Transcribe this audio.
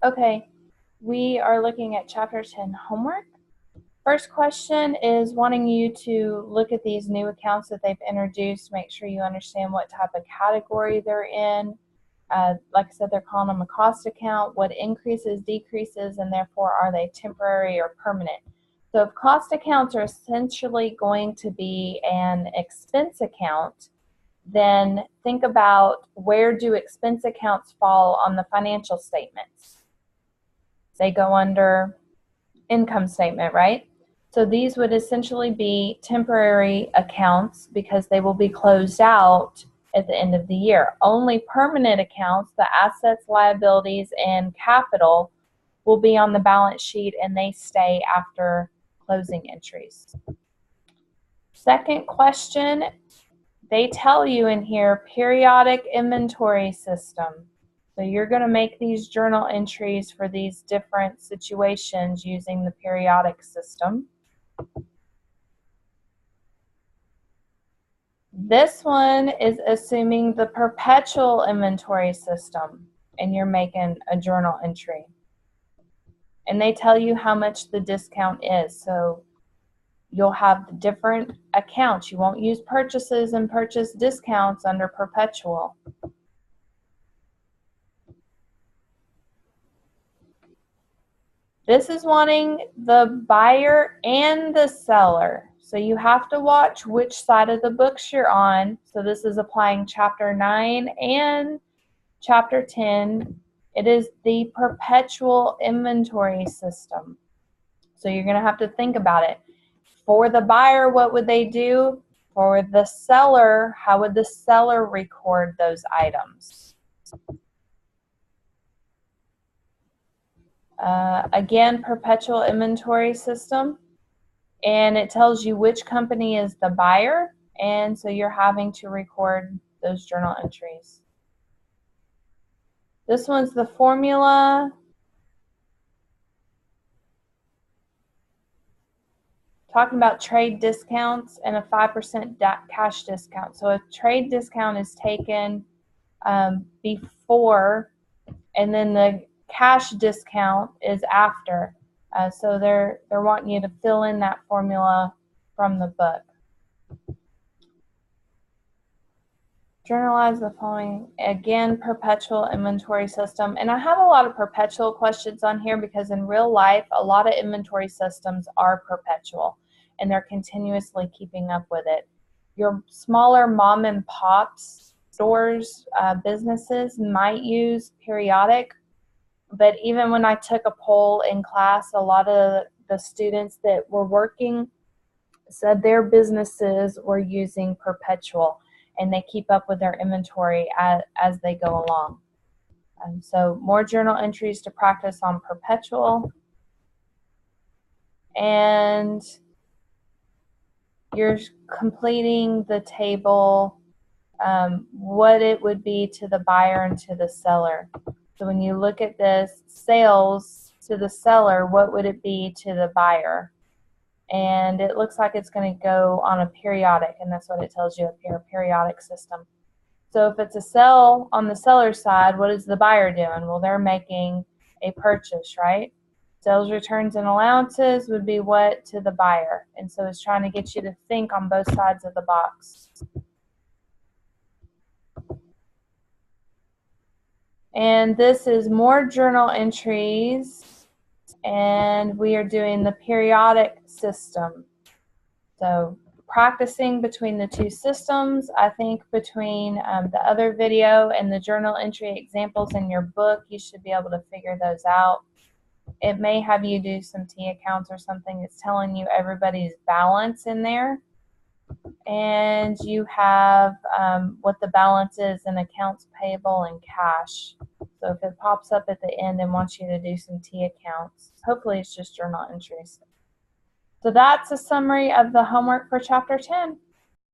Okay, we are looking at Chapter 10 homework. First question is wanting you to look at these new accounts that they've introduced, make sure you understand what type of category they're in. Like I said, they're calling them a cost account, what increases, decreases, and therefore are they temporary or permanent. So if cost accounts are essentially going to be an expense account, then think about where do expense accounts fall on the financial statements. They go under income statement, right? So these would essentially be temporary accounts because they will be closed out at the end of the year. Only permanent accounts, the assets, liabilities, and capital, will be on the balance sheet and they stay after closing entries. Second question, they tell you in here periodic inventory system. So you're going to make these journal entries for these different situations using the periodic system. This one is assuming the perpetual inventory system, and you're making a journal entry. And they tell you how much the discount is. So you'll have different accounts. You won't use purchases and purchase discounts under perpetual. This is wanting the buyer and the seller. So you have to watch which side of the books you're on. So this is applying Chapter 9 and Chapter 10. It is the perpetual inventory system. So you're going to have to think about it. For the buyer, what would they do? For the seller, how would the seller record those items? Again, perpetual inventory system, and it tells you which company is the buyer, and so you're having to record those journal entries. This one's the formula. Talking about trade discounts and a 5% cash discount. So a trade discount is taken before, and then the cash discount is after. So they're wanting you to fill in that formula from the book. Journalize the following. Again, perpetual inventory system. And I have a lot of perpetual questions on here because in real life, a lot of inventory systems are perpetual and they're continuously keeping up with it. Your smaller mom and pops stores, businesses might use periodic, but even when I took a poll in class, a lot of the students that were working said their businesses were using perpetual and they keep up with their inventory as they go along. And so more journal entries to practice on perpetual. And you're completing the table, what it would be to the buyer and to the seller. So when you look at this, sales to the seller, what would it be to the buyer? And it looks like it's going to go on a periodic, and that's what it tells you up here, a periodic system. So if it's a sell on the seller side, what is the buyer doing? Well, they're making a purchase, right? Sales, returns, and allowances would be what to the buyer. And so it's trying to get you to think on both sides of the box. And this is more journal entries, and we are doing the periodic system. So practicing between the two systems, I think between the other video and the journal entry examples in your book, you should be able to figure those out. It may have you do some T accounts or something that's telling you everybody's balance in there. And you have what the balance is in accounts payable and cash. So if it pops up at the end and wants you to do some T accounts, hopefully it's just journal entries. So that's a summary of the homework for Chapter 10.